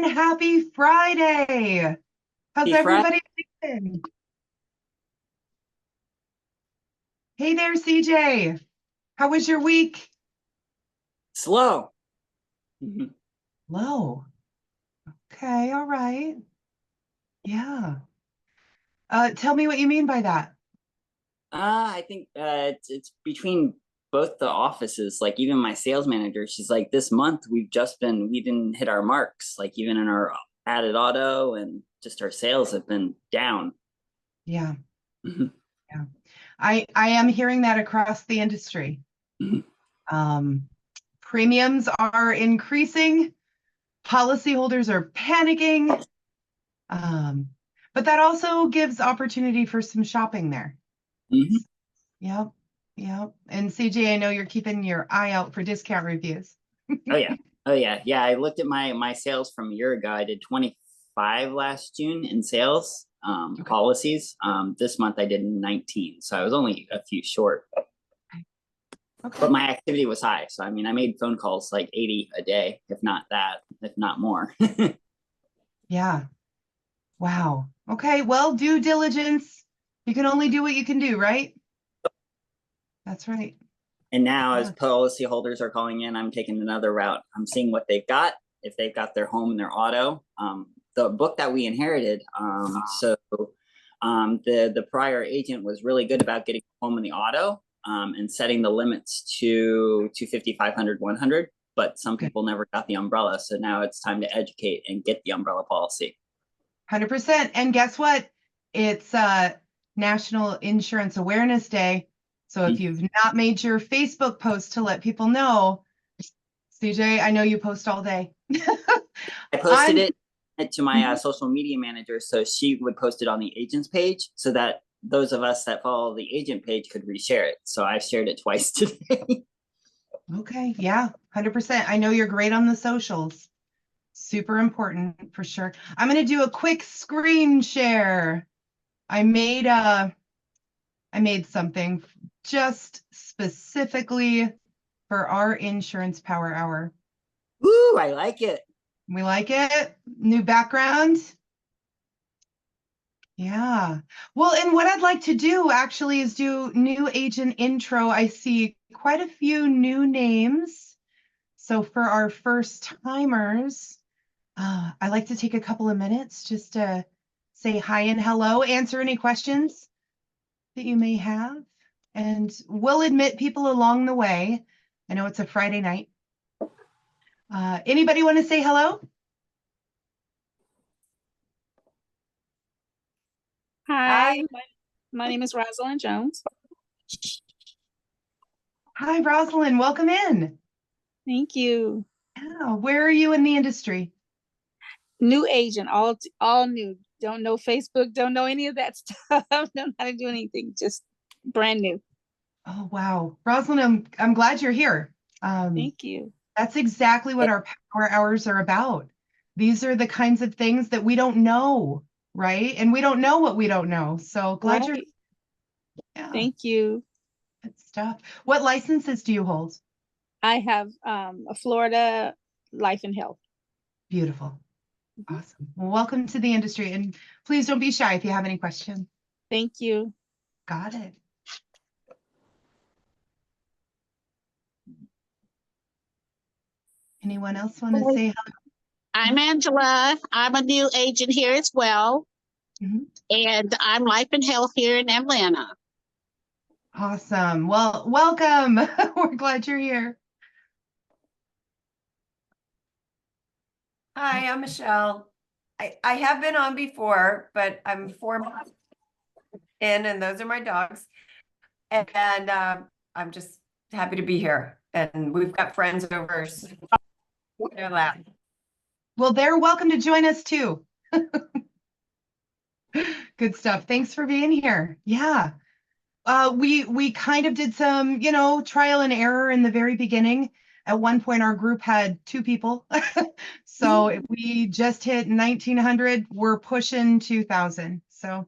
and happy Friday. How's Happy Friday. everybody doing? Hey there, CJ. How was your week? Slow. Mhm. Low. Okay, all right. Yeah. Tell me what you mean by that. I think it's between both the offices. Like even my sales manager, she's like, this month we didn't hit our marks. Like even in our added auto and just our sales have been down. Yeah, Mhm. yeah. I am hearing that across the industry. Mhm. Um, Premiums are increasing, policyholders are panicking. Um, but that also gives opportunity for some shopping there. Mhm. Yep, yep. And CJ, I know you're keeping your eye out for discount reviews. Oh yeah. Oh yeah. Yeah. I looked at my sales from a year ago. I did 25 last June in sales Okay. policies. This month I did 19. So I was only a few short. But Okay. my activity was high. So I mean, I made phone calls like 80 a day, if not that, if not more. Yeah. Wow. Okay. Well, due diligence. You can only do what you can do, right? That's right. And now, as Yeah. policyholders are calling in, I'm taking another route. I'm seeing what they've got, if they've got their home and their auto. The book that we inherited, the prior agent was really good about getting home and the auto and setting the limits to 250, 500, 100. But some Okay. people never got the umbrella. So now it's time to educate and get the umbrella policy. 100%. And guess what? It's National Insurance Awareness Day. So if you've not made your Facebook post to let people know, CJ, I know you post all day. I posted I'm it to my Mhm. social media manager, so she would post it on the agent's page, so that those of us that follow the agent page could reshare it. So I shared it twice today. Okay. Yeah, 100%. I know you're great on the socials. Super important for sure. I'm going to do a quick screen share. I made I made something just specifically for our insurance power hour. Ooh, I like it. We like it. New background. Yeah. Well, and what I'd like to do actually is do new agent intro. I see quite a few new names. So for our first timers, I like to take a couple of minutes just to say hi and hello, answer any questions that you may have, and we'll admit people along the way. I know it's a Friday night. Anybody want to say hello? Hi, Hi. my name is Rosalind Jones. Hi, Rosalind. Welcome in. Thank you. Yeah, where are you in the industry? New agent, all new. Don't know Facebook, don't know any of that stuff. Don't know how to do anything. Just brand new. Oh, wow. Rosalind, I'm glad you're here. Um, Thank you. that's exactly what our power hours are about. These are the kinds of things that we don't know, right? And we don't know what we don't know. So glad you're, Right. yeah, Thank you. good stuff. What licenses do you hold? I have a Florida life and health. Beautiful. Mhm. Awesome. Well, welcome to the industry. And please don't be shy if you have any questions. Thank you. Got it. Anyone else want to say I'm hello? Angela. I'm a new agent here as well, Mhm. and I'm Life and Health here in Atlanta. Awesome. Well, welcome. We're glad you're here. Hi, I'm Michelle. I have been on before, but I'm 4 months in, and those are my dogs. And I'm just happy to be here. And we've got friends over. So they're loud. Well, they're welcome to join us too. Good stuff. Thanks for being here. Yeah. We kind of did some, trial and error in the very beginning. At one point, our group had 2 people. So if we just hit 1900, we're pushing 2000. So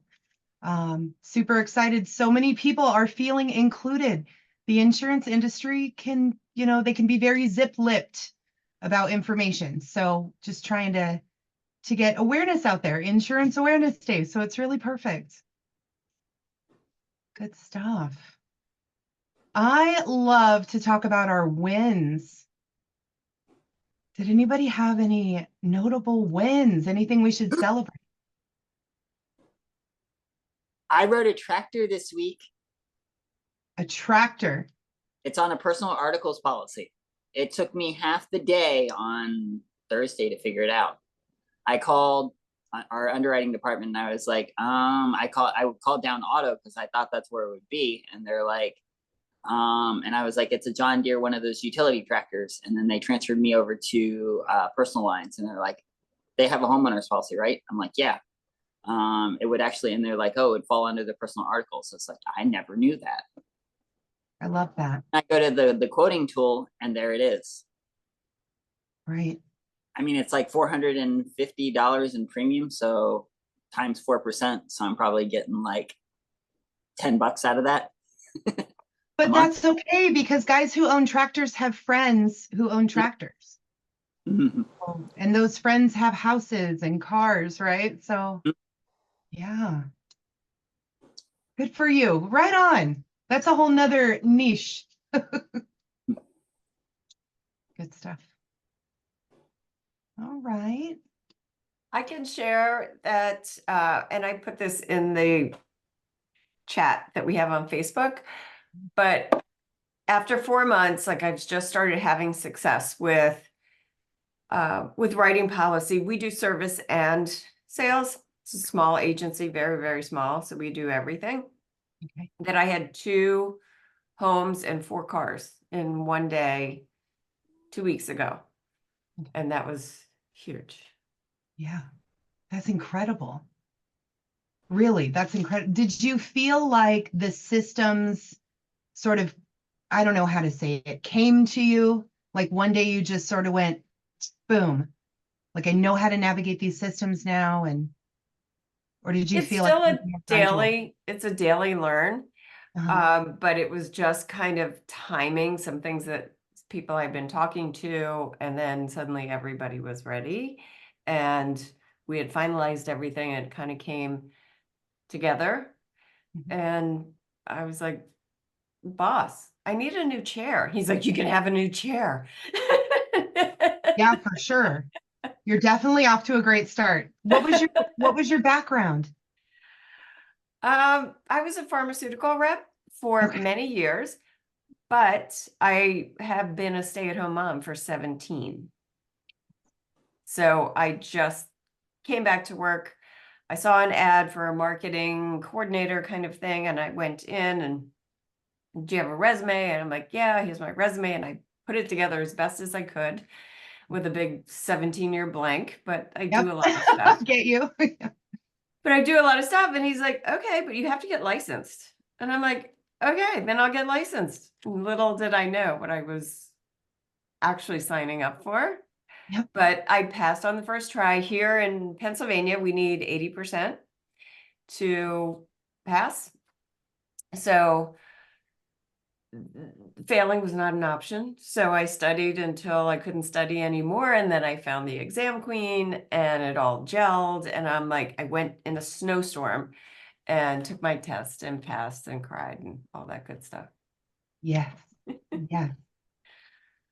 super excited. So many people are feeling included. The insurance industry they can be very zip-lipped about information. So just trying to to get awareness out there, Insurance Awareness Day. So it's really perfect. Good stuff. I love to talk about our wins. Did anybody have any notable wins? Anything we should celebrate? I rode a tractor this week. A tractor. It's on a personal articles policy. It took me half the day on Thursday to figure it out. I called our underwriting department and I was like, I called down auto because I thought that's where it would be. And they're like, and I was like, it's a John Deere, one of those utility tractors. And then they transferred me over to personal lines and they're like, they have a homeowner's policy, right? I'm like, yeah. It would actually, and they're like, oh, it would fall under the personal articles. So it's like, I never knew that. I love that. I go to the quoting tool and there it is. Right. I mean, it's like $450 in premium. So times 4%. So I'm probably getting like $10 out of that. But that's okay because guys who own tractors have friends who own tractors. Mhm. And those friends have houses and cars, right? So yeah. Good for you. Right on. That's a whole nother niche. Good stuff. All right. I can share that, and I put this in the chat that we have on Facebook, but after 4 months, like I've just started having success with writing policy. We do service and sales. It's a small agency, very, very small. So we do everything. Okay. That I had 2 homes and 4 cars in one day 2 weeks ago. And that was huge. Yeah. That's incredible. Really, that's incredible. Did you feel like the systems sort of, I don't know how to say it, came to you? Like one day you just sort of went, boom, like I know how to navigate these systems now, and or did you It's feel still like a daily, it's a daily learn. But it was just kind of timing some things that people I've been talking to, and then suddenly everybody was ready and we had finalized everything. It kind of came together. And I was like, boss, I need a new chair. He's like, you can have a new chair. Yeah, for sure. You're definitely off to a great start. What was your background? I was a pharmaceutical rep for Okay. many years, but I have been a stay-at-home mom for 17. So I just came back to work. I saw an ad for a marketing coordinator kind of thing, and I went in and, do you have a resume? And I'm like, yeah, here's my resume. And I put it together as best as I could with a big 17-year blank, but I do a lot of stuff. Get you. But I do a lot of stuff. And he's like, okay, but you have to get licensed. And I'm like, okay, then I'll get licensed. Little did I know what I was actually signing up for. Yep. But I passed on the first try. Here in Pennsylvania, we need 80% to pass. So failing was not an option. So I studied until I couldn't study anymore. And then I found the exam queen and it all gelled. And I'm like, I went in a snowstorm and took my test and passed and cried and all that good stuff. Yes. Yes.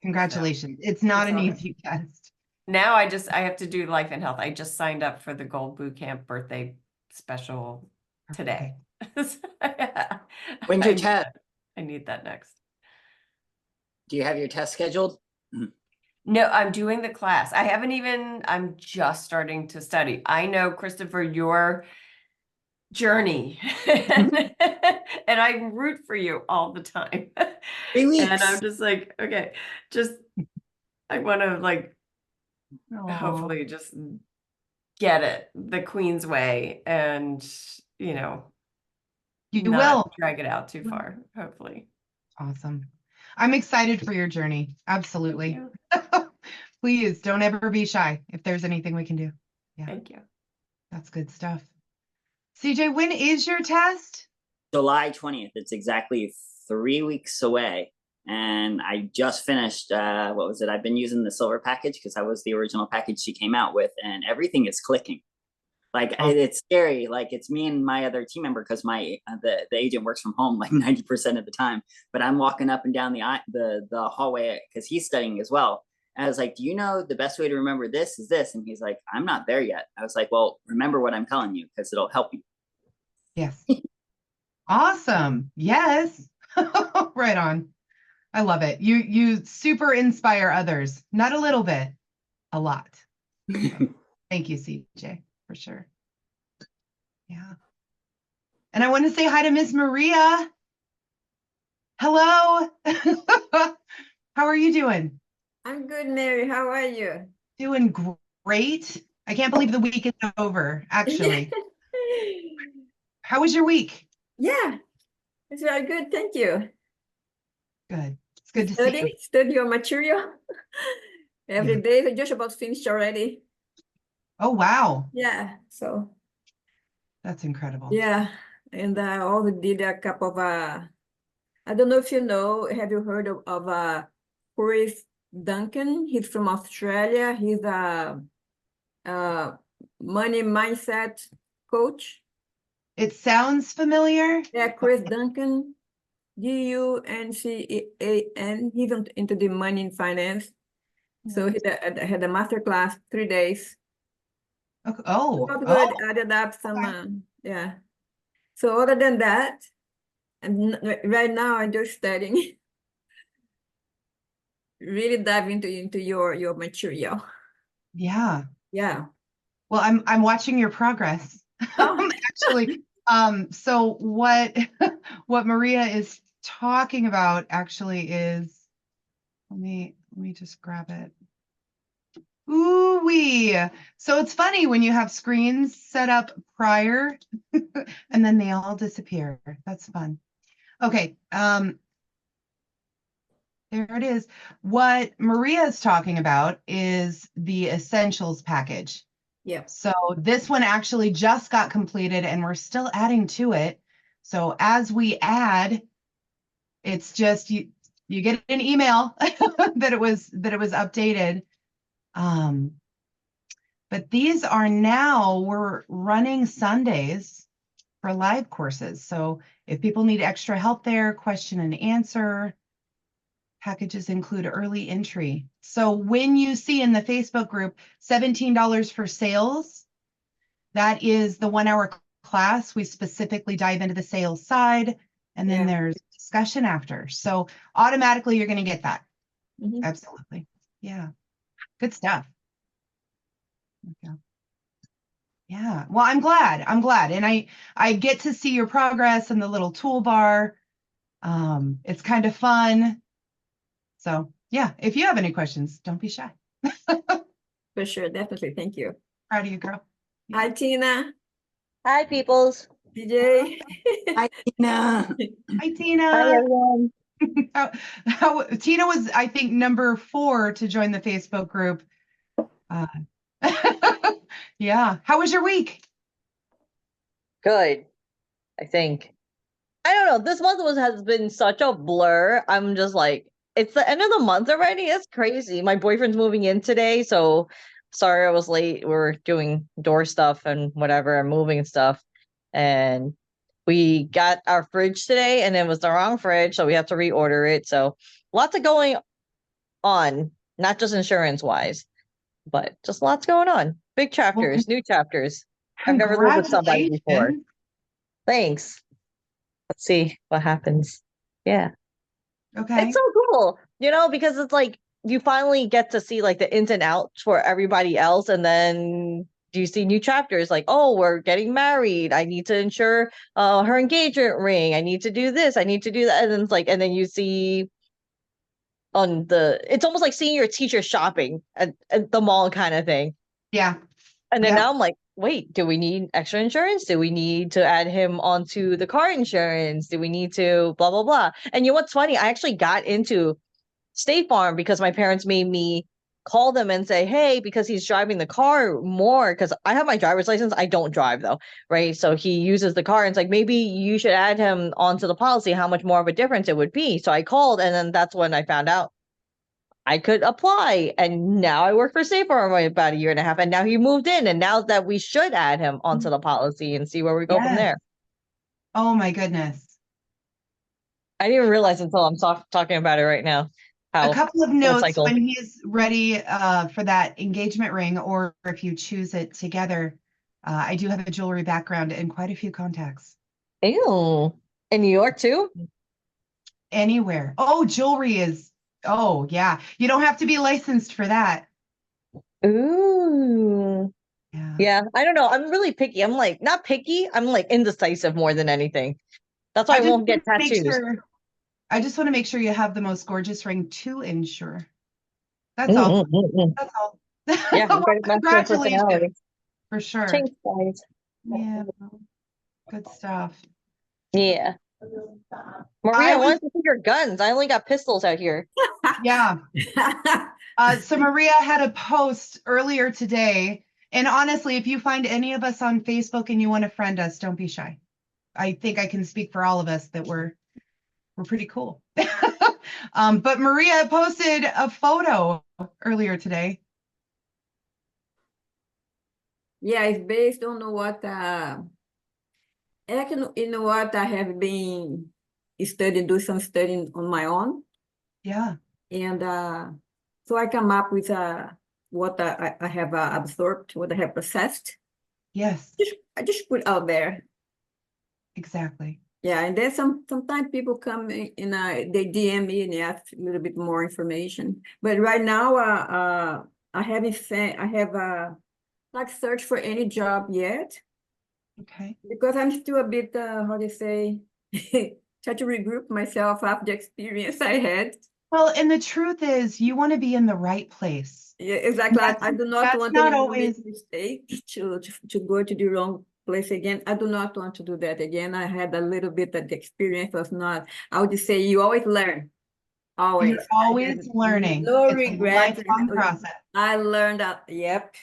Congratulations. It's not an easy test. Now I have to do life and health. I just signed up for the Gold Boot Camp birthday special today. When's your test? I need that next. Do you have your test scheduled? No, I'm doing the class. I'm just starting to study. I know, Christopher, your journey and I root for you all the time. 3 weeks. And I'm just like, okay, I want to like hopefully just get it the Queen's way and, You not will. drag it out too far, hopefully. Awesome. I'm excited for your journey. Absolutely. Please don't ever be shy if there's anything we can do. Yeah. Thank you. That's good stuff. CJ, when is your test? July 20th. It's exactly 3 weeks away. And I just finished, what was it? I've been using the silver package because that was the original package she came out with, and everything is clicking. Like it's scary. Like it's me and my other team member because the agent works from home like 90% of the time. But I'm walking up and down the hallway because he's studying as well. And I was like, "Do you know the best way to remember this is this?" And he's like, "I'm not there yet." I was like, "Well, remember what I'm telling you because it'll help you." Yes. Awesome. Yes. Right on. I love it. You super inspire others. Not a little bit, a lot. Thank you, CJ, for sure. Yeah. And I want to say hi to Miss Maria. Hello. How are you doing? I'm good, Mary. How are you? Doing great. I can't believe the week is over, actually. How was your week? Yeah, it's very good. Thank you. Good. It's good to see you. Study your material every day. We're just about finished already. Oh, wow. Yeah, so That's incredible. yeah, and I also did a couple of I don't know if you know, have you heard of Chris Duncan? He's from Australia. He's a money mindset coach. It sounds familiar. Yeah, Chris Duncan, Duncan. He's into the money and finance. So he had a master class, 3 days. Okay. Oh, Not good. Added up some, yeah. So other than that, and right now I'm just studying. Really dive into your material. yeah. Yeah. Well, I'm watching your progress. Oh. Actually, so what what Maria is talking about actually is, let me just grab it. Ooh wee. So it's funny when you have screens set up prior and then they all disappear. That's fun. Okay, there it is. What Maria is talking about is the essentials package. Yeah. So this one actually just got completed and we're still adding to it. So as we add, it's just you get an email that it was updated. But these are now, we're running Sundays for live courses. So if people need extra help there, question and answer, packages include early entry. So when you see in the Facebook group, $17 for sales, that is the 1 hour class. We specifically dive into the sales side, and then there's discussion after. So automatically you're going to get that. Mm-hmm. Absolutely. Yeah. Good stuff. Okay. Yeah. Well, I'm glad. And I get to see your progress in the little toolbar. It's kind of fun. So yeah, if you have any questions, don't be shy. For sure, definitely. Thank you. Proud of you, girl. Yeah. Hi, Tina. Hi, peoples. DJ. Hi, Tina. Hi, Tina. Hi, everyone. how Tina was, I think, number 4 to join the Facebook group. Yeah. How was your week? Good, I think. I don't know. This month has been such a blur. I'm just like, it's the end of the month already. It's crazy. My boyfriend's moving in today, so sorry I was late. We were doing door stuff and whatever, and moving and stuff. And we got our fridge today, and it was the wrong fridge, so we have to reorder it. So lots of going on, not just insurance-wise, but just lots going on. Big chapters, new chapters. I've never lived with somebody before. Thanks. Let's see what happens. Yeah. Okay. It's so cool, because it's like you finally get to see like the ins and outs for everybody else. And then you see new chapters like, oh, we're getting married. I need to insure her engagement ring. I need to do this. I need to do that. And then it's like, and then you see it's almost like seeing your teacher shopping at the mall kind of thing. Yeah. And then now I'm like, wait, do we need extra insurance? Do we need to add him onto the car insurance? Do we need to blah, blah, blah? And you know what's funny? I actually got into State Farm because my parents made me call them and say, hey, because he's driving the car more, because I have my driver's license, I don't drive though, right? So he uses the car, and it's like, maybe you should add him onto the policy, how much more of a difference it would be. So I called, and then that's when I found out I could apply, and now I work for State Farm about a year and a half, and now he moved in, and now that we should add him onto the policy and see where we go from Yes. there. Oh my goodness. I didn't even realize until I'm talking about it right now. A couple of notes cycle. when he's ready for that engagement ring, or if you choose it together. I do have a jewelry background and quite a few contacts. Ew. In New York too? Anywhere. Oh, jewelry is, oh yeah. You don't have to be licensed for that. Ooh. Yeah. Yeah, I don't know. I'm really picky. I'm like, not picky, I'm like indecisive more than anything. That's why I just won't get wanna make tattoos. sure- I just want to make sure you have the most gorgeous ring to insure. That's all. That's all. Yeah, Well, great masculine personality. congratulations, for sure. Thanks, guys. Yeah, good stuff. Yeah. Maria, I was- wanted to see your guns. I only got pistols out here. Yeah. So Maria had a post earlier today, and honestly, if you find any of us on Facebook and you want to friend us, don't be shy. I think I can speak for all of us that we're pretty cool. But Maria posted a photo earlier today. Yeah, it's based on what you know what, I have been do some studying on my own, Yeah. and so I come up with what I have absorbed, what I have processed. Yes, I just put out there. exactly. Yeah, and then sometimes people come in, they DM me and they ask a little bit more information. But right now, I haven't like searched for any job yet, Okay. because I'm still a bit, how do you say, try to regroup myself after the experience I had. Well, and the truth is, you want to be in the right place. Yeah, exactly. I That's- do not that's want not anyone to make always- mistakes to go to the wrong place again. I do not want to do that again. I had a little bit of the experience was not, I would say you always learn. Always. You're always I had learning. No It's a regrets. lifelong process. I learned that, yep.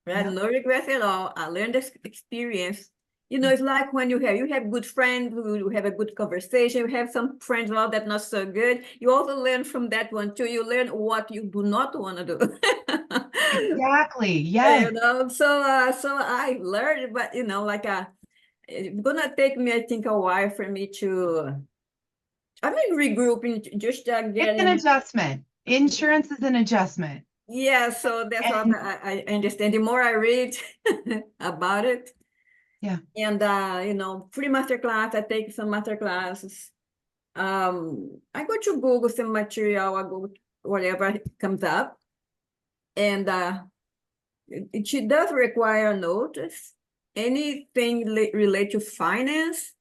I had Yep. no regrets at all. I learned this experience. You know, it's like when you have good friends, you have a good conversation, you have some friends all that not so good. You also learn from that one too. You learn what you do not want to do. Exactly. Yes. You know, so I learned, but you know, like it's gonna take me, I think, a while for me to, I mean, regrouping, just It's an getting. adjustment. Insurance is an adjustment. Yeah, so that's what And- I understand. The more I read about it. Yeah. And you know, free master class, I take some master classes. I go to Google some material, I go whatever comes up. And it does require notice. Anything related to finance,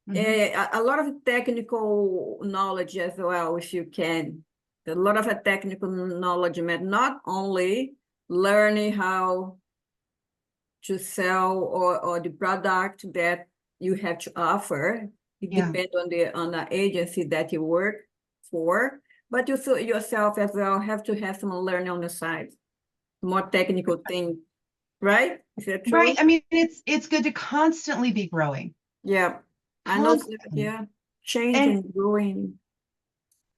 Mhm. a lot of technical knowledge as well, if you can. A lot of technical knowledge, not only learning how to sell or the product that you have to offer. It Yeah. depends on the agency that you work for, but you yourself as well have to have some learning on the side, more technical thing, right? Is that true? Right. I mean, it's good to constantly be growing. Yeah, I know. Constantly. Yeah, changing, growing.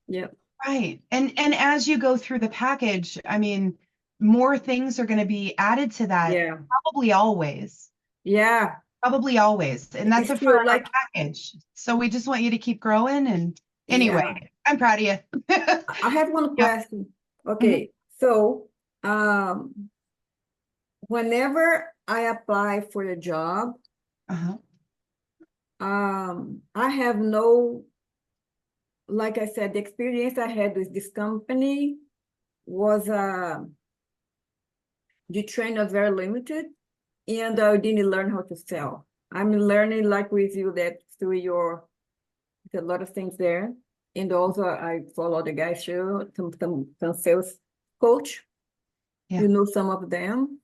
Yeah. Right. And as you go through the package, I mean, more things are going to be added to that. Yeah. Probably always. Yeah. Probably always. And that's It's a true, for our like- package. So we just want you to keep growing. And anyway, Yeah. I'm proud of you. I have one Yeah. question. Okay, so whenever I apply for a job, Uh-huh. I have no, like I said, the experience I had with this company was the training was very limited, and I didn't learn how to sell. I'm learning like with you that through there's a lot of things there. And also I follow the guys through some sales coach. Yeah. You know some of them.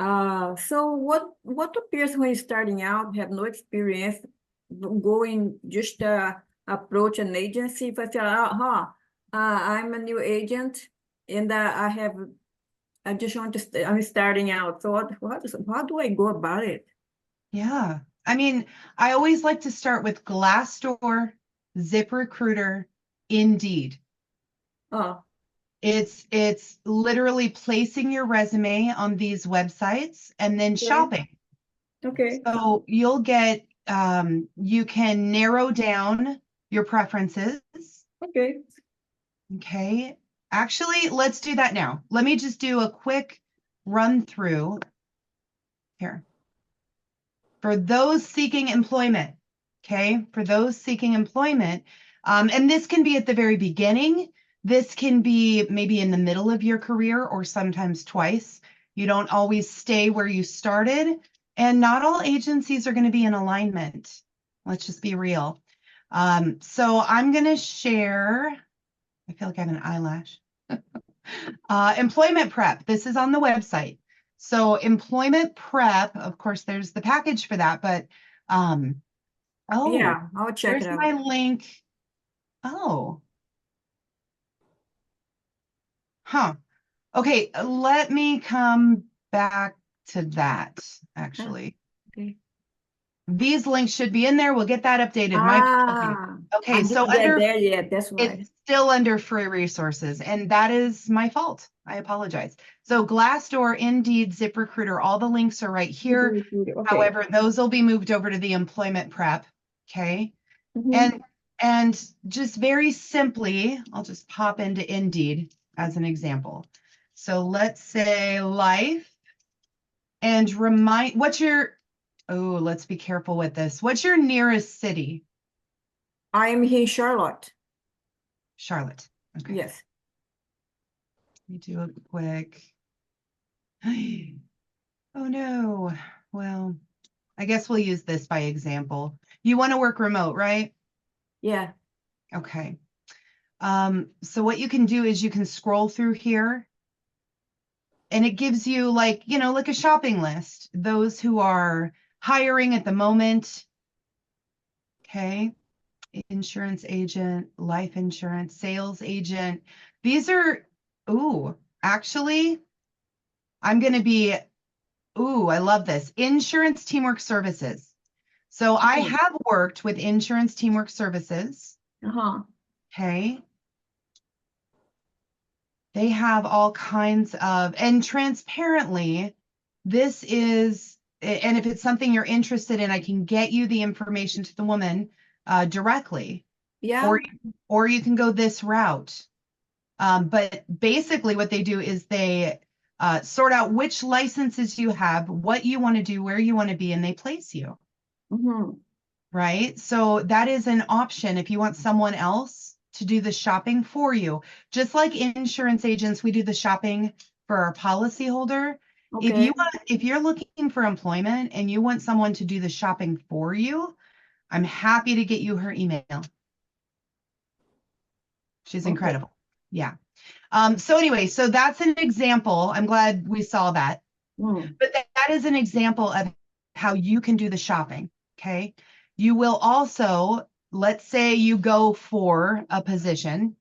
So what appears when you're starting out, have no experience, going just approach an agency, if I say, I'm a new agent, and I just want to, I'm starting out. So how do I go about it? Yeah. I mean, I always like to start with Glassdoor, ZipRecruiter, Indeed. Oh, It's literally placing your resume on these websites and then shopping. okay. So you'll get you can narrow down your preferences. Okay. Okay. Actually, let's do that now. Let me just do a quick run through here. For those seeking employment, okay, for those seeking employment, and this can be at the very beginning, this can be maybe in the middle of your career or sometimes twice. You don't always stay where you started, and not all agencies are going to be in alignment. Let's just be real. So I'm going to share, I feel like I have an eyelash. Employment prep. This is on the website. So employment prep, of course, there's the package for that, but oh, Yeah, I'll check there's it out. my link. Oh. Huh. Okay, let me come back to that, actually. Okay. These links should be in there. We'll get that updated. My apologies. I Okay, so didn't get under there yet. That's why. it's still under free resources, and that is my fault. I apologize. So Glassdoor, Indeed, ZipRecruiter, all the links are right here. Okay. However, those will be moved over to the employment prep. Okay. Mhm. And just very simply, I'll just pop into Indeed as an example. So let's say life and remind oh, let's be careful with this. What's your nearest city? I am here, in Charlotte. Charlotte. Okay. Yes. Let me do a quick. Oh no. Well, I guess we'll use this by example. You want to work remote, right? Yeah. Okay. So what you can do is you can scroll through here and it gives you like, like a shopping list, those who are hiring at the moment. Okay. Insurance agent, life insurance, sales agent. These are, actually, I'm going to be, I love this. Insurance Teamwork Services. So I Okay. have worked with Insurance Teamwork Services. Uh-huh. Okay. They have all kinds of, and transparently, this is, and if it's something you're interested in, I can get you the information to the woman directly, Yeah. or you can go this route. But basically what they do is they sort out which licenses you have, what you want to do, where you want to be, and they place you. Mm-hmm. Right? So that is an option if you want someone else to do the shopping for you. Just like insurance agents, we do the shopping for our policyholder. Okay. If you're looking for employment and you want someone to do the shopping for you, I'm happy to get you her email. She's Okay. incredible. Yeah. So anyway, so that's an example. I'm glad we saw that. Mm. But that is an example of how you can do the shopping. Okay. You will also, let's say you go for a position.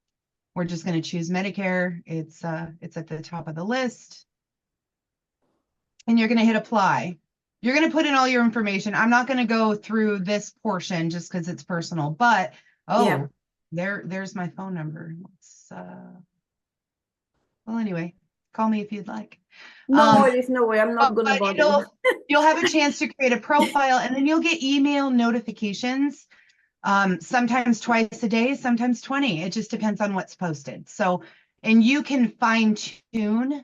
We're just going to choose Medicare. It's at the top of the list. And you're going to hit apply. You're going to put in all your information. I'm not going to go through this portion just because it's personal, but Yeah. there's my phone number. Well, anyway, call me if you'd like. No worries, no way. I'm not gonna But bother. you'll have a chance to create a profile, and then you'll get email notifications, sometimes twice a day, sometimes 20. It just depends on what's posted. So, and you can fine tune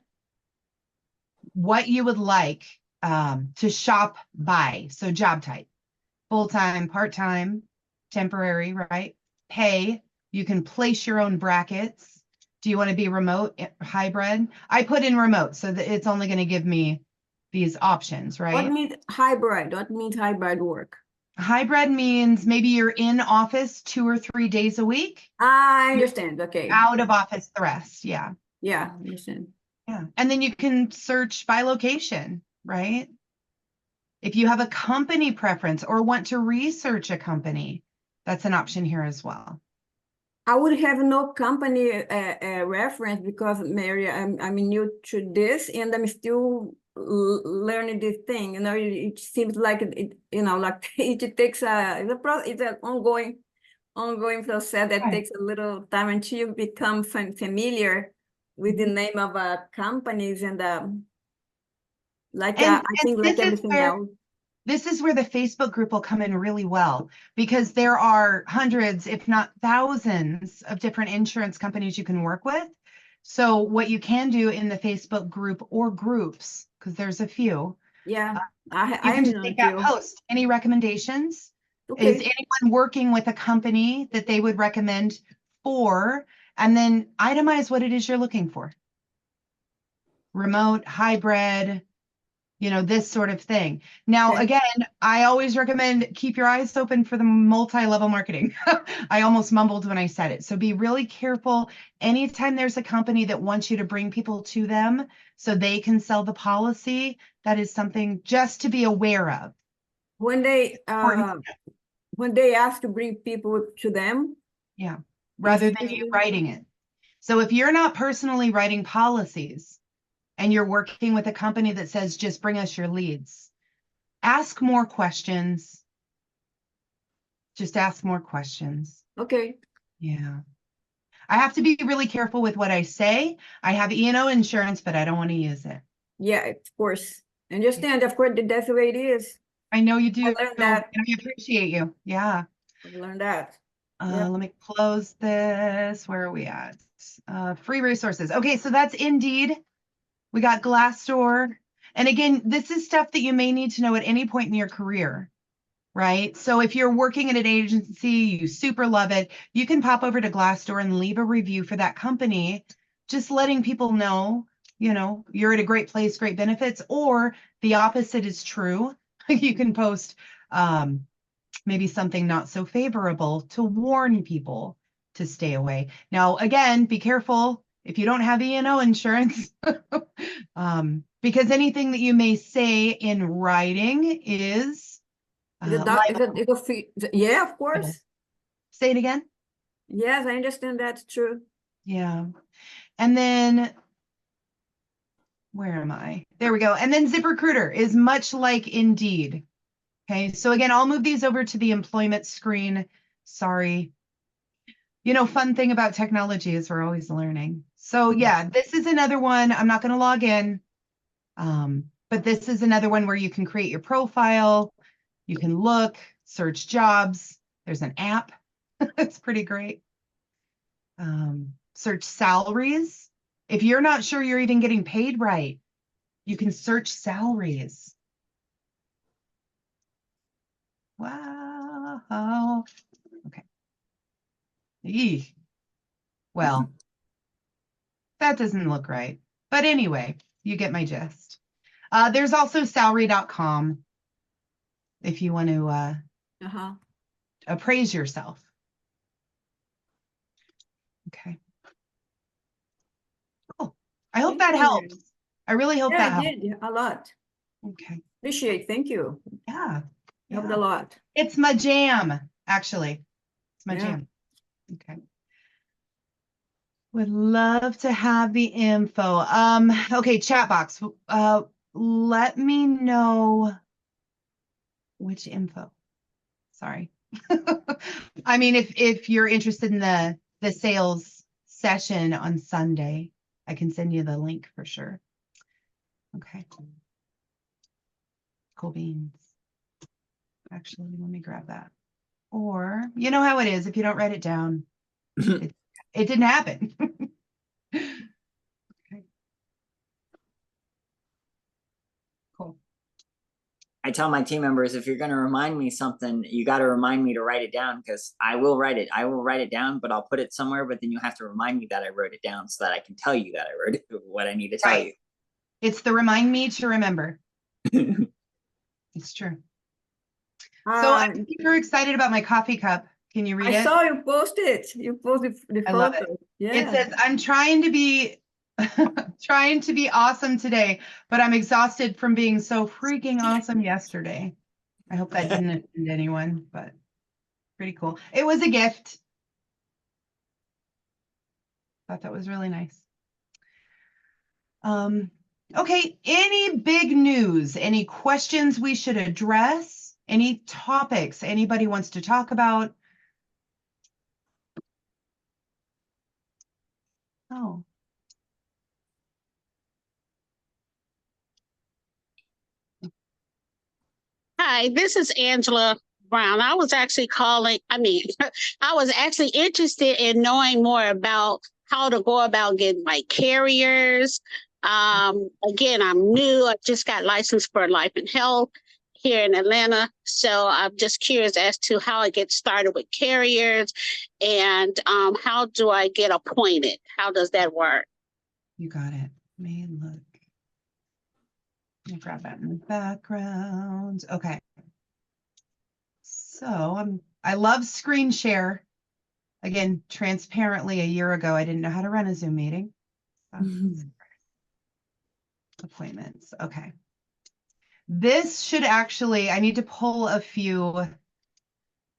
what you would like to shop by. So job type, full-time, part-time, temporary, right? Pay, you can place your own brackets. Do you want to be remote, hybrid? I put in remote so that it's only going to give me these options, What right? means hybrid? What means hybrid work? Hybrid means maybe you're in office 2 or 3 days a week, I understand. Okay. out of office the rest. Yeah. Yeah, understand. Yeah. And then you can search by location, right? If you have a company preference or want to research a company, that's an option here as well. I would have no company reference because Mary, I'm new to this and I'm still learning this thing. You know, it seems like it, you know, like it takes it's an ongoing process that Right. takes a little time until you become familiar with the name of companies and like And, I think like everything else. this is where the Facebook group will come in really well, because there are hundreds, if not thousands, of different insurance companies you can work with. So what you can do in the Facebook group or groups, because there's a few, Yeah, you I can am just in make a that few. post. Any recommendations? Is Okay. anyone working with a company that they would recommend for? And then itemize what it is you're looking for. Remote, hybrid, this sort of thing. Now, Okay. again, I always recommend keep your eyes open for the multi-level marketing. I almost mumbled when I said it. So be really careful. Anytime there's a company that wants you to bring people to them so they can sell the policy, that is something just to be aware of. When they ask to bring people to them, Yeah, rather than is you writing it. So if you're not personally writing policies and you're working with a company that says, just bring us your leads, ask more questions. Just ask more questions. okay. Yeah. I have to be really careful with what I say. I have E&O insurance, but I don't want to use it. Yeah, of course. Understand, of course, that's the way it is. I know you do. I learned that. And I appreciate you. Yeah. I've learned that. Yeah. Let me close this. Where are we at? Free resources. Okay, so that's Indeed. We got Glassdoor. And again, this is stuff that you may need to know at any point in your career, right? So if you're working at an agency, you super love it, you can pop over to Glassdoor and leave a review for that company, just letting people know, you're at a great place, great benefits, or the opposite is true. You can post maybe something not so favorable to warn people to stay away. Now, again, be careful if you don't have E&O insurance, because anything that you may say in writing is Yeah, of course. Say it again. Yes, I understand that's true. Yeah. And then where am I? There we go. And then ZipRecruiter is much like Indeed. Okay. So again, I'll move these over to the employment screen. Sorry. Fun thing about technology is we're always learning. So yeah, this is another one. I'm not going to log in. But this is another one where you can create your profile. You can look, search jobs. There's an app. It's pretty great. Search salaries. If you're not sure you're even getting paid right, you can search salaries. Wow. Okay. Eee. Well, that doesn't look right. But anyway, you get my gist. There's also salary.com if you want to appraise yourself. Okay. Cool. I hope that helps. I really hope that helps. Yeah, a lot. Okay. Appreciate. Thank you. Yeah. Helped a lot. It's my jam, actually. It's my jam. Okay. Would love to have the info. Okay, chat box. Let me know which info. Sorry. I mean, if you're interested in the sales session on Sunday, I can send you the link for sure. Okay. Cool beans. Actually, let me grab that. Or, you know how it is, if you don't write it down, it didn't happen. Okay. Cool. I tell my team members, if you're going to remind me something, you got to remind me to write it down, because I will write it. I will write it down, but I'll put it somewhere. But then you have to remind me that I wrote it down so that I can tell you that I wrote it, what I need to tell you. It's the remind me to remember. It's true. So I'm super excited about my coffee cup. Can you read it? I saw you post it. You posted the I photo. love it. Yeah. It says, I'm trying to be awesome today, but I'm exhausted from being so freaking awesome yesterday. I hope that didn't offend anyone, but pretty cool. It was a gift. Thought that was really nice. Okay, any big news? Any questions we should address? Any topics anybody wants to talk about? Oh. Hi, this is Angela Brown. I was actually calling, I was actually interested in knowing more about how to go about getting like carriers. Again, I'm new. I just got licensed for life and health here in Atlanta. So I'm just curious as to how I get started with carriers and how do I get appointed? How does that work? You got it. May look. Let me grab that in the background. Okay. So I love screen share. Again, transparently, a year ago, I didn't know how to run a Zoom meeting. Appointments. Okay. This should actually, I need to pull a few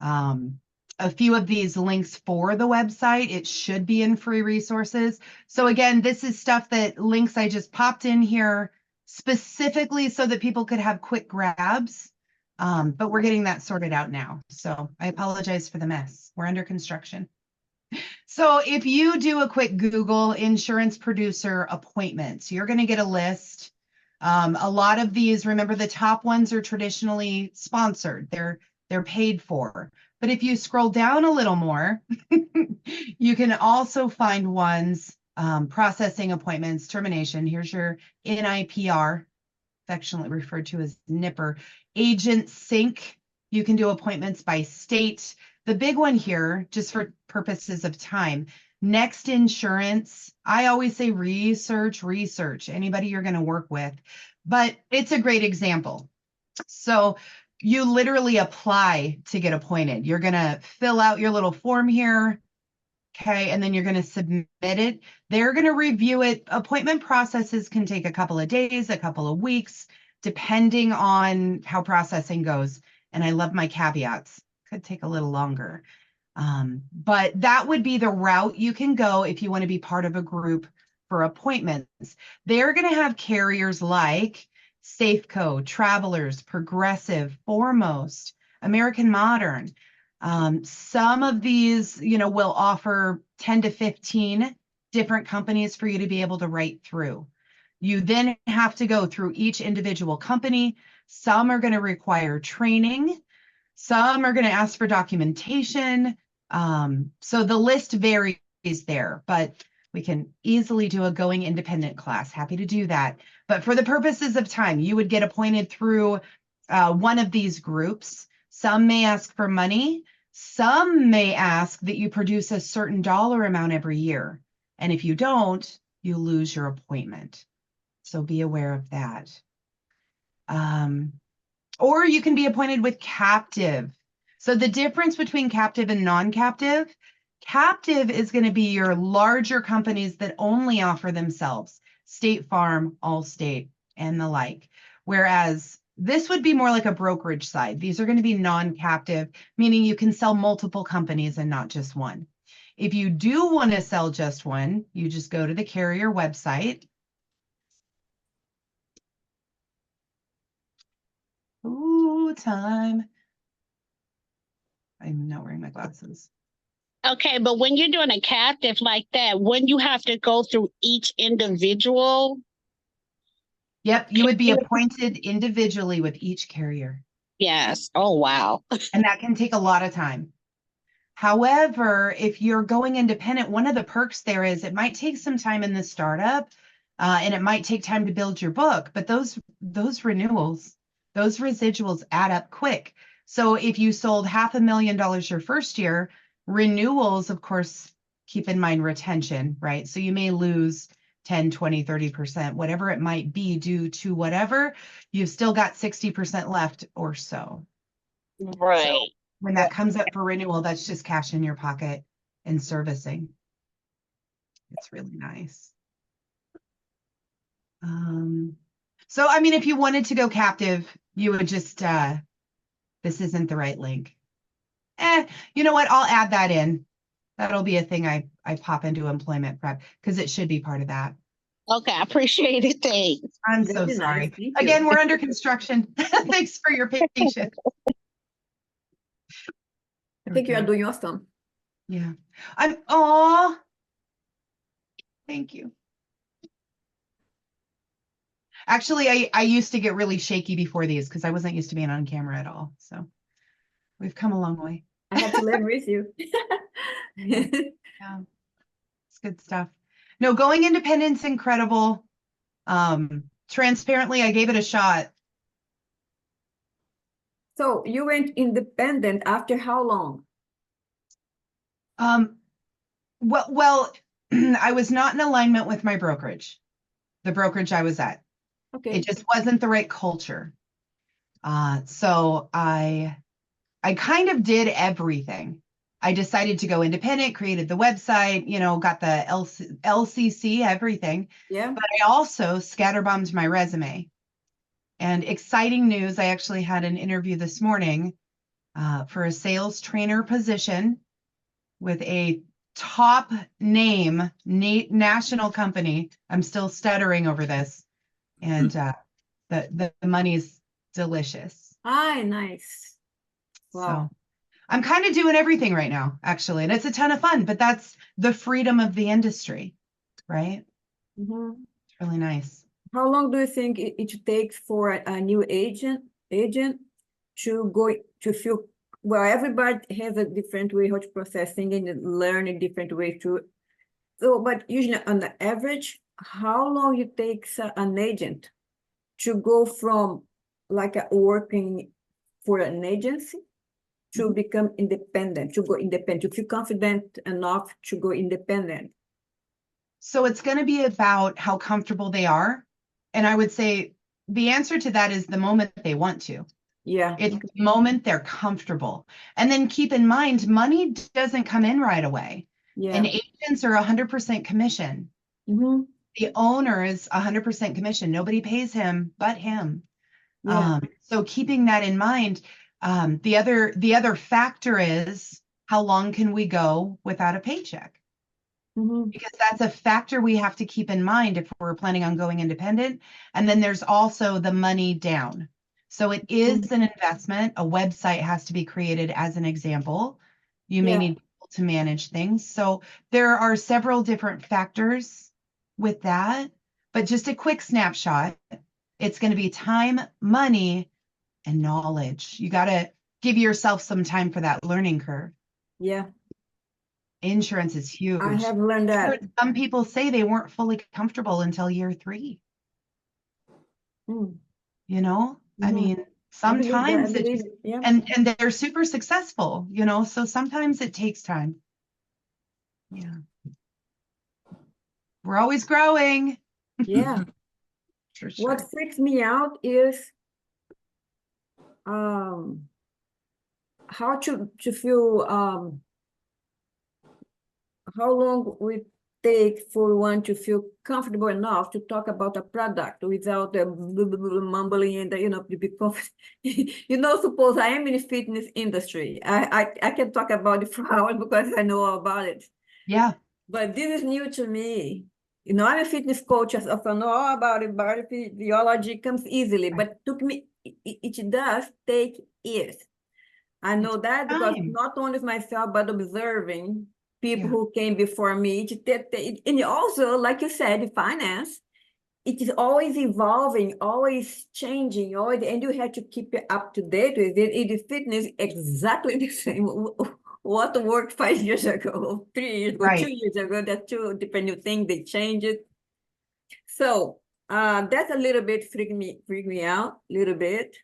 of these links for the website. It should be in free resources. So again, this is stuff that links I just popped in here specifically so that people could have quick grabs. But we're getting that sorted out now. So I apologize for the mess. We're under construction. So if you do a quick Google insurance producer appointments, you're going to get a list. A lot of these, remember, the top ones are traditionally sponsored. They're paid for. But if you scroll down a little more, you can also find ones processing appointments, termination. Here's your NIPR, affectionately referred to as NIPR. Agent Sync, you can do appointments by state. The big one here, just for purposes of time, Next Insurance. I always say research, anybody you're going to work with, but it's a great example. So you literally apply to get appointed. You're going to fill out your little form here. Okay, and then you're going to submit it. They're going to review it. Appointment processes can take a couple of days, a couple of weeks, depending on how processing goes. And I love my caveats. Could take a little longer. But that would be the route you can go if you want to be part of a group for appointments. They're going to have carriers like Safeco, Travelers, Progressive, Foremost, American Modern. Some of these, will offer 10 to 15 different companies for you to be able to write through. You then have to go through each individual company. Some are going to require training. Some are going to ask for documentation. So the list varies there, but we can easily do a going independent class. Happy to do that. But for the purposes of time, you would get appointed through one of these groups. Some may ask for money. Some may ask that you produce a certain dollar amount every year. And if you don't, you lose your appointment. So be aware of that. Or you can be appointed with captive. So the difference between captive and non-captive, captive is going to be your larger companies that only offer themselves, State Farm, Allstate, and the like. Whereas this would be more like a brokerage side. These are going to be non-captive, meaning you can sell multiple companies and not just one. If you do want to sell just one, you just go to the carrier website. Ooh, time. I'm not wearing my glasses. Okay, but when you're doing a captive like that, wouldn't you have to go through each individual? Yep, you would be appointed individually with each carrier. Yes. Oh, wow. And that can take a lot of time. However, if you're going independent, one of the perks there is it might take some time in the startup and it might take time to build your book, but those renewals, those residuals add up quick. So if you sold $500,000 your first year, renewals, of course, keep in mind retention, right? So you may lose 10, 20, 30%, whatever it might be due to whatever, you've still got 60% left or so. Right. So when that comes up for renewal, that's just cash in your pocket and servicing. It's really nice. So, I mean, if you wanted to go captive, you would just, this isn't the right link. You know what? I'll add that in. That'll be a thing I pop into employment prep because it should be part of that. Okay, I appreciate it. Thanks. I'm That'd so be nice. sorry. Thank you. Again, we're under construction. Thanks for your patience. I think you are doing awesome. Yeah. Aw. Thank you. Actually, I used to get really shaky before these because I wasn't used to being on camera at all. So we've come a long way. I had to learn with you. Yeah, it's good stuff. No, going independent's incredible. Transparently, I gave it a shot. So you went independent after how long? Well, I was not in alignment with my brokerage, the brokerage I was at. Okay. It just wasn't the right culture. So I kind of did everything. I decided to go independent, created the website, got the LCC, everything. Yeah. But I also scatterbombed my resume. And exciting news, I actually had an interview this morning for a sales trainer position with a top name national company. I'm still stuttering over this. And the money's delicious. Ah, nice. Wow. So I'm kind of doing everything right now, actually. And it's a ton of fun, but that's the freedom of the industry, right? Mhm. It's really nice. How long do you think it takes for a new agent to go to feel, well, everybody has a different way of processing and learn a different way too. So, but usually on the average, how long it takes an agent to go from like working for an agency to become independent, to go independent, to feel confident enough to go independent? So it's going to be about how comfortable they are. And I would say the answer to that is the moment they want to. Yeah. It's the moment they're comfortable. And then keep in mind, money doesn't come in right away. Yeah. And agents are 100% commission. Mhm. The owner is 100% commission. Nobody pays him but him. Yeah. So keeping that in mind, the other factor is how long can we go without a paycheck? Mhm. Because that's a factor we have to keep in mind if we're planning on going independent. And then there's also the money down. So it is an investment. A website has to be created as an example. You may Yeah. need people to manage things. So there are several different factors with that, but just a quick snapshot. It's going to be time, money, and knowledge. You got to give yourself some time for that learning curve. Yeah. Insurance is huge. I have learned I that. heard some people say they weren't fully comfortable until year 3. Mm. I Mhm. mean, I believe sometimes that. I it believe just, it. Yeah. and they're super successful, so sometimes it takes time. Yeah. We're always growing. Yeah. For sure. What freaks me out is how to feel how long will it take for one to feel comfortable enough to talk about a product without the mumbling and to be confident. Suppose I am in the fitness industry. I can talk about it for hours because I know all about it. Yeah. But this is new to me. I'm a fitness coach, so I know all about it. Body physiology comes easily, but took me, it does take years. I know that because time. not only myself, but observing people Yeah. who came before me. And also, like you said, finance, it is always evolving, always changing, and you have to keep it up to date with it. It is fitness exactly the same. What worked 5 years ago, 3 years ago, Right. 2 years ago, that's two different new things, they change it. So that's a little bit freak me out, a little bit.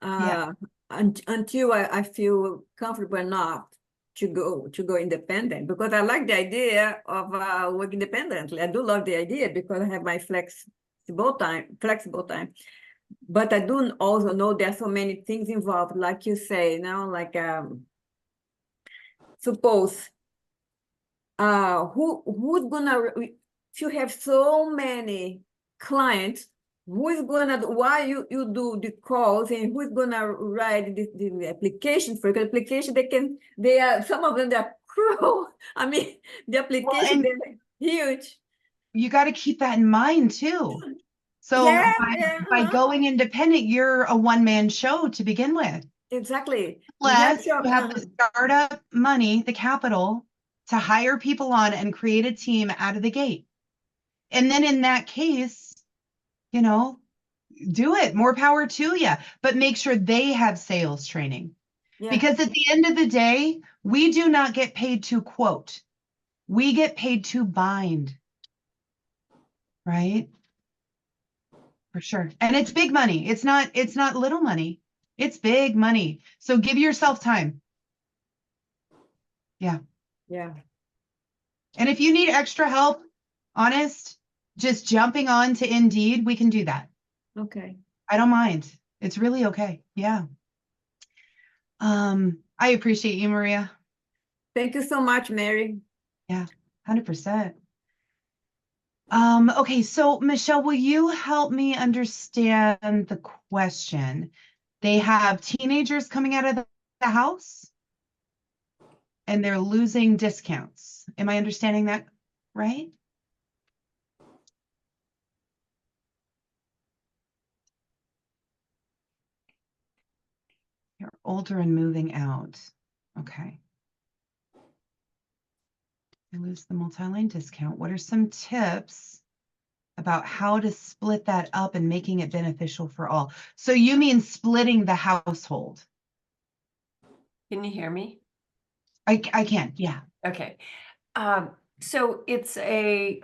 Yeah. Until I feel comfortable enough to go independent, because I like the idea of working independently. I do love the idea because I have my flexible time, but I do also know there are so many things involved, like you say, like suppose who's gonna, if you have so many clients, who's gonna, why you do the calls, and who's gonna write the application for the application? They are, some of them, they're crew. I mean, the application, and- they're huge. You got to keep that in mind too. So Yeah, by, yeah, by uh-huh. going independent, you're a one-man show to begin with. Exactly. Unless your- you have the startup money, the capital to hire people on and create a team out of the gate. And then in that case, you know, do it. More power to you, but make sure they have sales training. yeah. Because at the end of the day, we do not get paid to quote. We get paid to bind. Right? For sure. And it's big money. It's not little money. It's big money. So give yourself time. Yeah. Yeah. And if you need extra help, honest, just jumping on to Indeed, we can do that. Okay. I don't mind. It's really okay. Yeah. I appreciate you, Maria. Thank you so much, Mary. 100%. Okay, so Michelle, will you help me understand the question? They have teenagers coming out of the house and they're losing discounts. Am I understanding that right? You're older and moving out. Okay. I lose the multi-line discount. What are some tips about how to split that up and making it beneficial for all? So you mean splitting the household? Can you hear me? I can, yeah. Okay. So it's a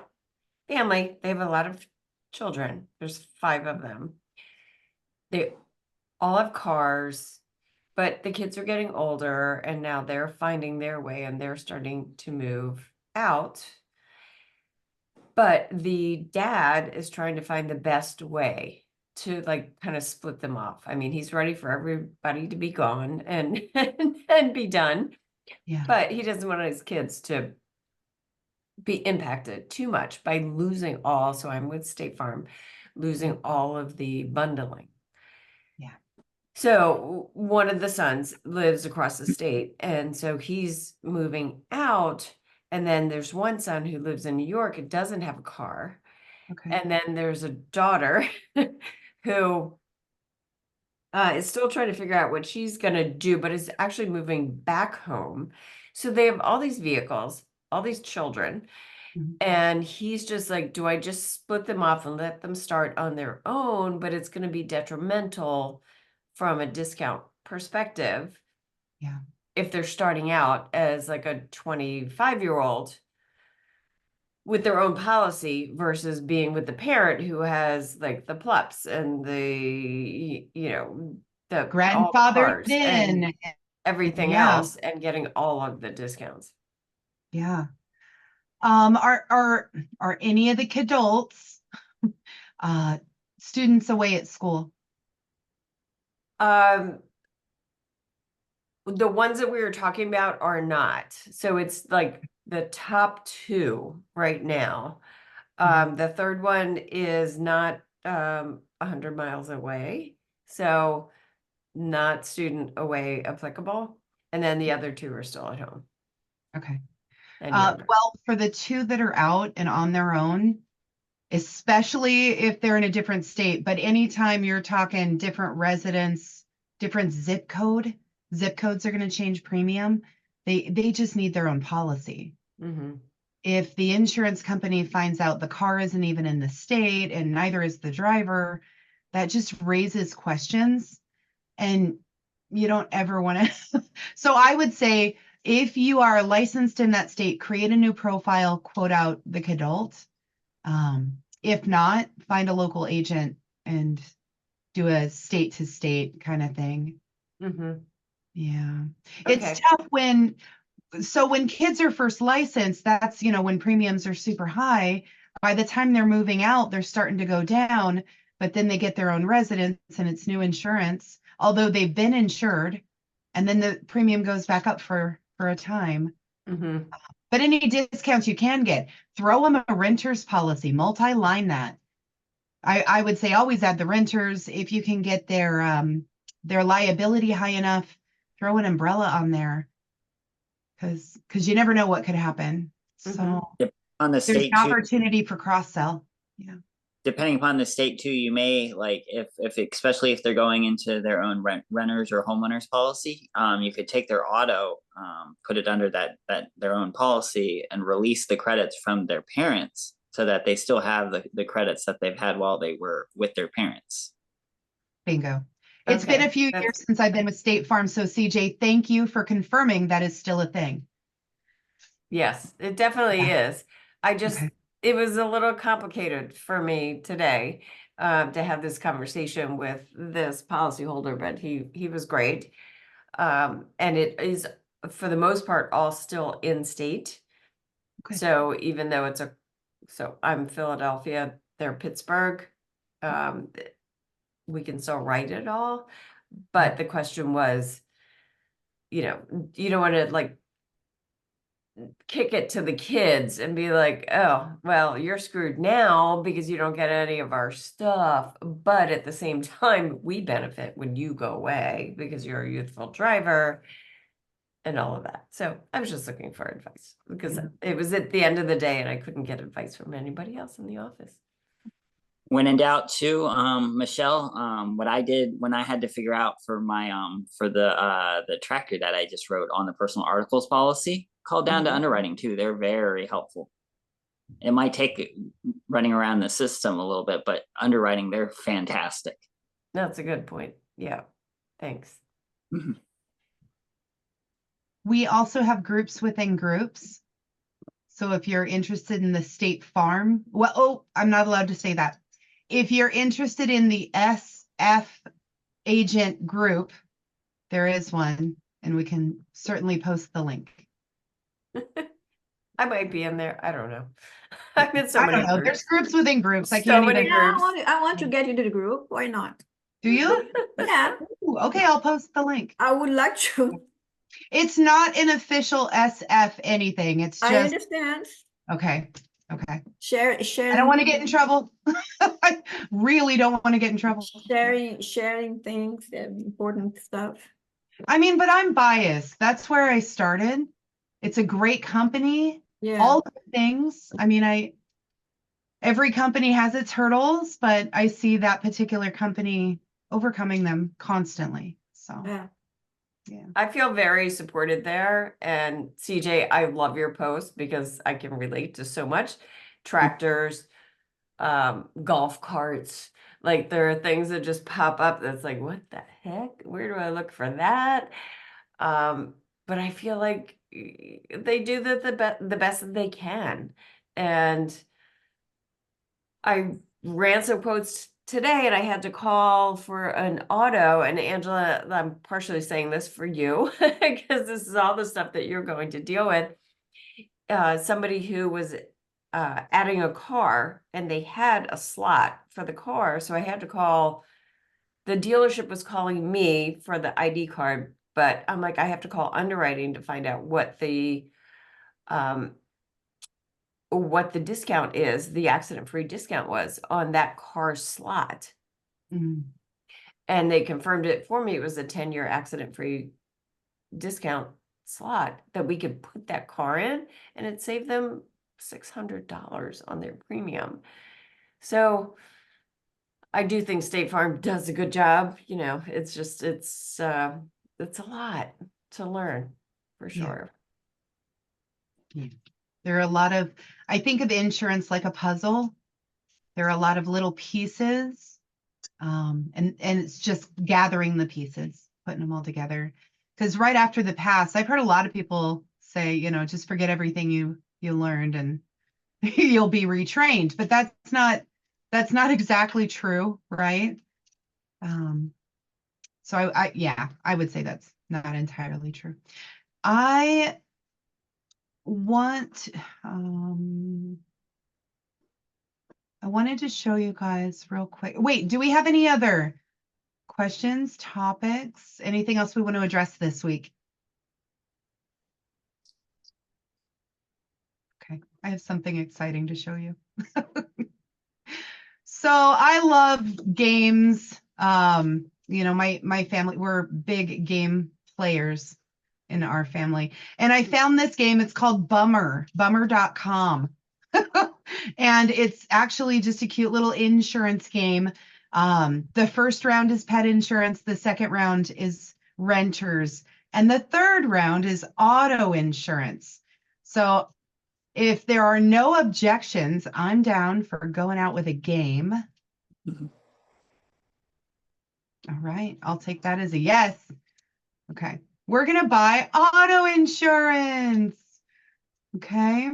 family. They have a lot of children. There's 5 of them. They all have cars, but the kids are getting older and now they're finding their way and they're starting to move out. But the dad is trying to find the best way to like kind of split them off. I mean, he's ready for everybody to be gone and and be done. Yeah. But he doesn't want his kids to be impacted too much by losing all. So I'm with State Farm, losing all of the bundling. Yeah. So one of the sons lives across the state, and so he's moving out. And then there's one son who lives in New York and doesn't have a car. Okay. And then there's a daughter who is still trying to figure out what she's going to do, but is actually moving back home. So they have all these vehicles, all these children. Mhm. And he's just like, do I just split them off and let them start on their own? But it's going to be detrimental from a discount perspective. Yeah. If they're starting out as like a 25-year-old with their own policy versus being with the parent who has like the plups and the, the all the Grandfathered cars and in. everything Yeah. else and getting all of the discounts. Yeah. Are any of the kidults students away at school? The ones that we were talking about are not. So it's like the top 2 right now. The third one is not 100 miles away. So not student away applicable. And then the other 2 are still at home. Okay. And younger. Well, for the 2 that are out and on their own, especially if they're in a different state, but anytime you're talking different residents, different zip codes are going to change premium. They just need their own policy. Mhm. If the insurance company finds out the car isn't even in the state and neither is the driver, that just raises questions and you don't ever want to. So I would say if you are licensed in that state, create a new profile, quote out the kidult. If not, find a local agent and do a state to state kind of thing. Mhm. Yeah. Okay. It's tough when kids are first licensed, that's, when premiums are super high. By the time they're moving out, they're starting to go down, but then they get their own residence and it's new insurance, although they've been insured, and then the premium goes back up for a time. Mhm. But any discounts you can get, throw them a renter's policy, multi-line that. I would say always add the renters. If you can get their liability high enough, throw an umbrella on there. because you never know what could happen. Mhm. So On the there's state an too, opportunity for cross-sell. Yeah. depending upon the state too, you may like if especially if they're going into their own renters or homeowners policy, you could take their auto, put it under that their own policy and release the credits from their parents so that they still have the credits that they've had while they were with their parents. Bingo. It's been Okay, a few that's- years since I've been with State Farm. So CJ, thank you for confirming that is still a thing. Yes, it definitely Yeah. is. I just, Okay. it was a little complicated for me today to have this conversation with this policyholder, but he was great. And it is, for the most part, all still in state. Okay. So even though so I'm Philadelphia, they're Pittsburgh, we can still write it all. But the question was, you don't want to like kick it to the kids and be like, oh, well, you're screwed now because you don't get any of our stuff. But at the same time, we benefit when you go away because you're a youthful driver and all of that. So I was just looking for advice because it was at the end of the day and I couldn't get advice from anybody else in the office. When in doubt too, Michelle, what I did when I had to figure out for my for the tractor that I just wrote on the personal articles policy, called down to Mhm. underwriting too. They're very helpful. It might take running around the system a little bit, but underwriting, they're fantastic. That's a good point. Yeah. Thanks. We also have groups within groups. So if you're interested in the State Farm, well, oh, I'm not allowed to say that. If you're interested in the SF agent group, there is one, and we can certainly post the link. I might be in there. I don't know. I'm in so I many don't know. groups. There's groups within groups. I So can't many even. Yeah, groups. I want to get into the group. Why not? Do you? Yeah, Ooh, okay, I'll post the link. I would like to. It's not an official SF anything. It's I just understand. okay. Okay. Share, I don't want to get in trouble. I really don't want to get in trouble. sharing things, important stuff. I mean, but I'm biased. That's where I started. It's a great company. Yeah. All the things. I mean, every company has its hurdles, but I see that particular company overcoming them constantly. So Yeah. yeah. I feel very supported there. And CJ, I love your post because I can relate to so much. Tractors, golf carts, like there are things that just pop up that's like, what the heck? Where do I look for that? But I feel like they do the best that they can. And I ran some quotes today and I had to call for an auto, and Angela, I'm partially saying this for you because this is all the stuff that you're going to deal with. Somebody who was adding a car and they had a slot for the car. So I had to call, the dealership was calling me for the ID card, but I'm like, I have to call underwriting to find out what the discount is, the accident-free discount was on that car slot. Mm. And they confirmed it for me. It was a 10-year accident-free discount slot that we could put that car in, and it saved them $600 on their premium. So I do think State Farm does a good job. It's just, it's a lot to learn for Yeah. sure. There are a lot of, I think of insurance like a puzzle. There are a lot of little pieces, and it's just gathering the pieces, putting them all together. Because right after the pass, I've heard a lot of people say, just forget everything you learned and you'll be retrained. But that's not exactly true, right? So I would say that's not entirely true. I wanted to show you guys real quick. Wait, do we have any other questions, topics, anything else we want to address this week? Okay, I have something exciting to show you. So I love games. My family, we're big game players. in our family. And I found this game. It's called bummer.com. And it's actually just a cute little insurance game. The first round is pet insurance. The second round is renters. And the third round is auto insurance. So if there are no objections, I'm down for going out with a game. Mhm. All right, I'll take that as a yes. Okay, we're gonna buy auto insurance. Okay.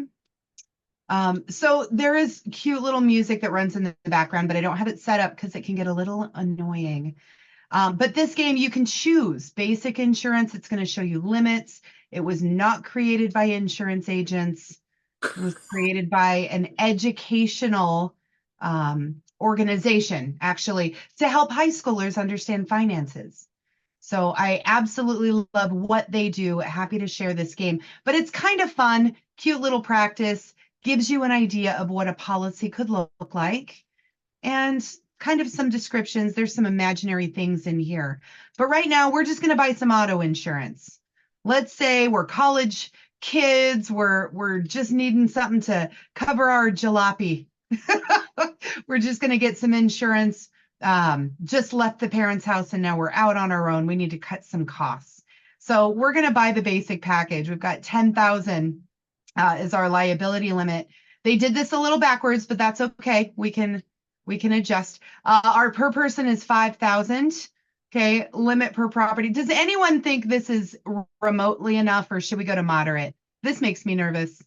So there is cute little music that runs in the background, but I don't have it set up because it can get a little annoying. But this game, you can choose basic insurance. It's going to show you limits. It was not created by insurance agents. It was created by an educational organization, actually, to help high schoolers understand finances. So I absolutely love what they do. Happy to share this game, but it's kind of fun, cute little practice, gives you an idea of what a policy could look like, and kind of some descriptions. There's some imaginary things in here. But right now, we're just going to buy some auto insurance. Let's say we're college kids, we're just needing something to cover our jalopy. We're just going to get some insurance. Just left the parents' house and now we're out on our own. We need to cut some costs. So we're going to buy the basic package. We've got 10,000 is our liability limit. They did this a little backwards, but that's okay. We can adjust. Our per person is 5,000. Okay, limit per property. Does anyone think this is remotely enough, or should we go to moderate? This makes me nervous.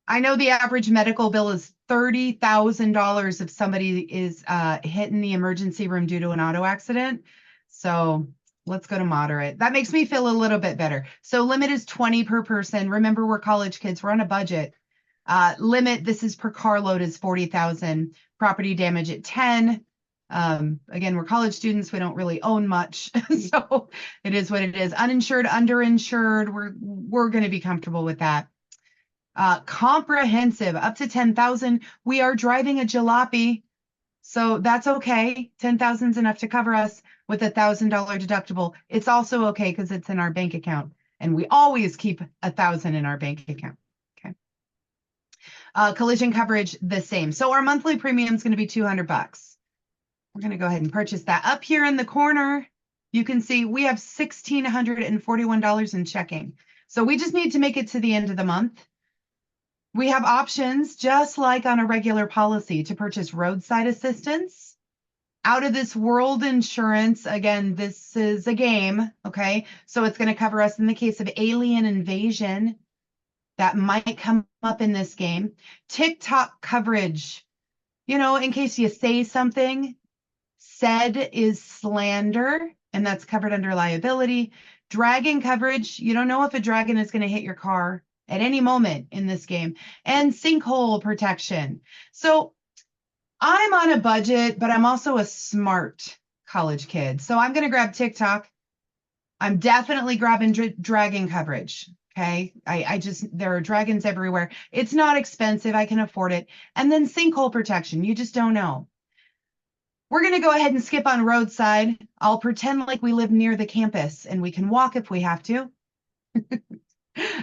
I know the average medical bill is $30,000 if somebody is hit in the emergency room due to an auto accident. So let's go to moderate. That makes me feel a little bit better. So limit is 20 per person. Remember, we're college kids. We're on a budget. Limit, this is per carload, is 40,000. Property damage at 10. Again, we're college students. We don't really own much. So it is what it is. Uninsured, underinsured. We're going to be comfortable with that. Comprehensive, up to 10,000. We are driving a jalopy, so that's okay. 10,000 is enough to cover us with $1,000 deductible. It's also okay because it's in our bank account, and we always keep 1,000 in our bank account. Okay. Collision coverage, the same. So our monthly premium is going to be $200. We're going to go ahead and purchase that. Up here in the corner, you can see we have $1,641 in checking. So we just need to make it to the end of the month. We have options, just like on a regular policy, to purchase roadside assistance, out of this world insurance. Again, this is a game, okay? So it's going to cover us in the case of alien invasion. That might come up in this game. TikTok coverage, you know, in case you say something said is slander, and that's covered under liability. Dragon coverage, you don't know if a dragon is going to hit your car at any moment in this game. And sinkhole protection. So I'm on a budget, but I'm also a smart college kid. So I'm going to grab TikTok. I'm definitely grabbing dragon coverage. Okay. There are dragons everywhere. It's not expensive. I can afford it. And then sinkhole protection. You just don't know. We're going to go ahead and skip on roadside. I'll pretend like we live near the campus and we can walk if we have to.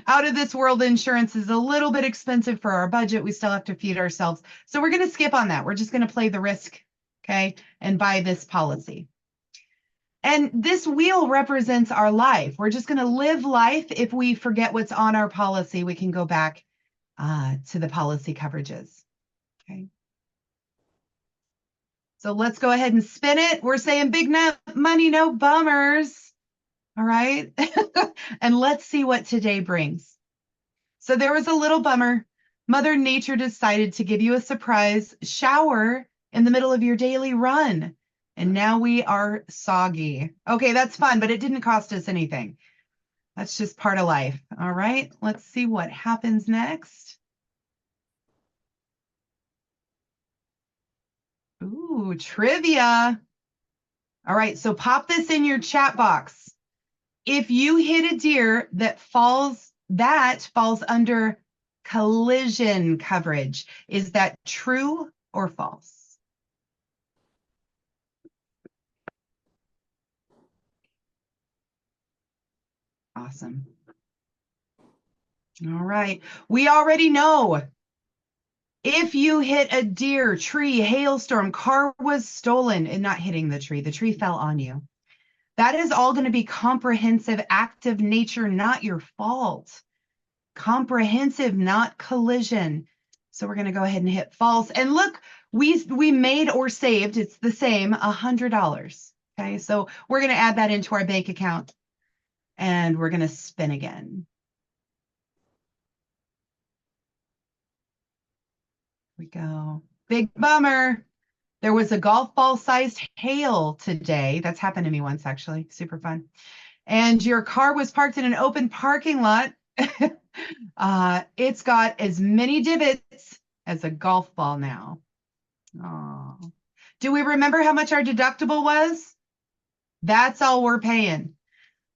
Out of this world insurance is a little bit expensive for our budget. We still have to feed ourselves. So we're going to skip on that. We're just going to play the risk, okay, and buy this policy. And this wheel represents our life. We're just going to live life. If we forget what's on our policy, we can go back to the policy coverages, okay? So let's go ahead and spin it. We're saying big money, no bummers. All right. And let's see what today brings. So there was a little bummer. Mother Nature decided to give you a surprise shower in the middle of your daily run. And now we are soggy. Okay, that's fun, but it didn't cost us anything. That's just part of life. All right, let's see what happens next. Ooh, trivia. All right, so pop this in your chat box. If you hit a deer that falls under collision coverage, is that true or false? Awesome. All right. We already know if you hit a deer, tree, hailstorm, car was stolen and not hitting the tree fell on you. That is all going to be comprehensive act of nature, not your fault. Comprehensive, not collision. So we're going to go ahead and hit false. And look, we made or saved, it's the same, $100. Okay, so we're going to add that into our bank account and we're going to spin again. Here we go. Big bummer. There was a golf ball sized hail today. That's happened to me once, actually. Super fun. And your car was parked in an open parking lot. It's got as many divots as a golf ball now. Oh. Do we remember how much our deductible was? That's all we're paying.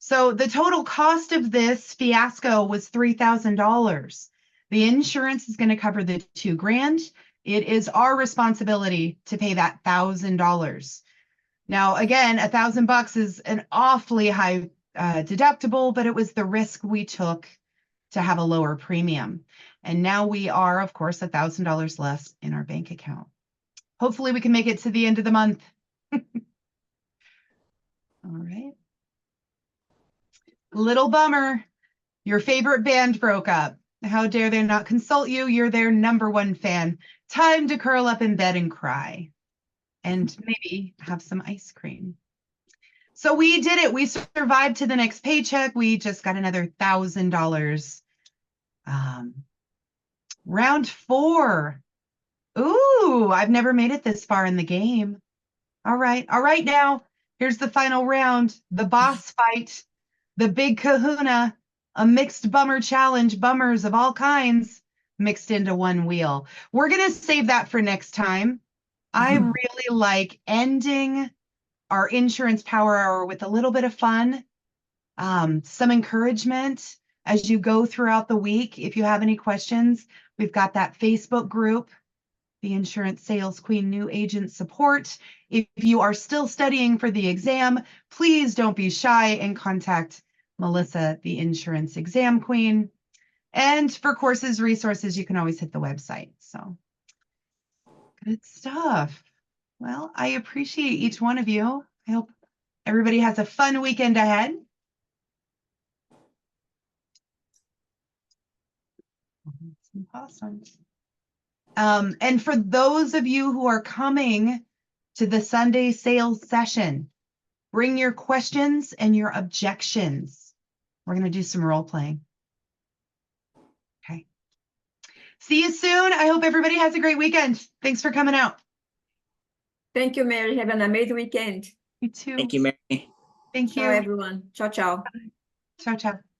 So the total cost of this fiasco was $3,000. The insurance is going to cover the $2,000. It is our responsibility to pay that $1,000. Now, again, $1,000 is an awfully high deductible, but it was the risk we took to have a lower premium. And now we are, of course, $1,000 less in our bank account. Hopefully we can make it to the end of the month. All right. Little bummer. Your favorite band broke up. How dare they not consult you? You're their #1 fan. Time to curl up in bed and cry. And maybe have some ice cream. So we did it. We survived to the next paycheck. We just got another $1,000. Round 4. Ooh, I've never made it this far in the game. All right. All right, now, here's the final round. The boss fight. The big kahuna. A mixed bummer challenge. Bummers of all kinds mixed into one wheel. We're going to save that for next time. I really like ending our insurance power hour with a little bit of fun, some encouragement as you go throughout the week. If you have any questions, we've got that Facebook group, the Insurance Sales Queen New Agent Support. If you are still studying for the exam, please don't be shy and contact Melissa, the Insurance Exam Queen. And for courses, resources, you can always hit the website. So good stuff. Well, I appreciate each one of you. I hope everybody has a fun weekend ahead. Awesome. And for those of you who are coming to the Sunday sales session, bring your questions and your objections. We're going to do some role playing. Okay. See you soon. I hope everybody has a great weekend. Thanks for coming out. Thank you, Mary. Have an amazing weekend. You too. Thank you, Mary. Thank Ciao, you. everyone. Ciao, ciao. Ciao, ciao.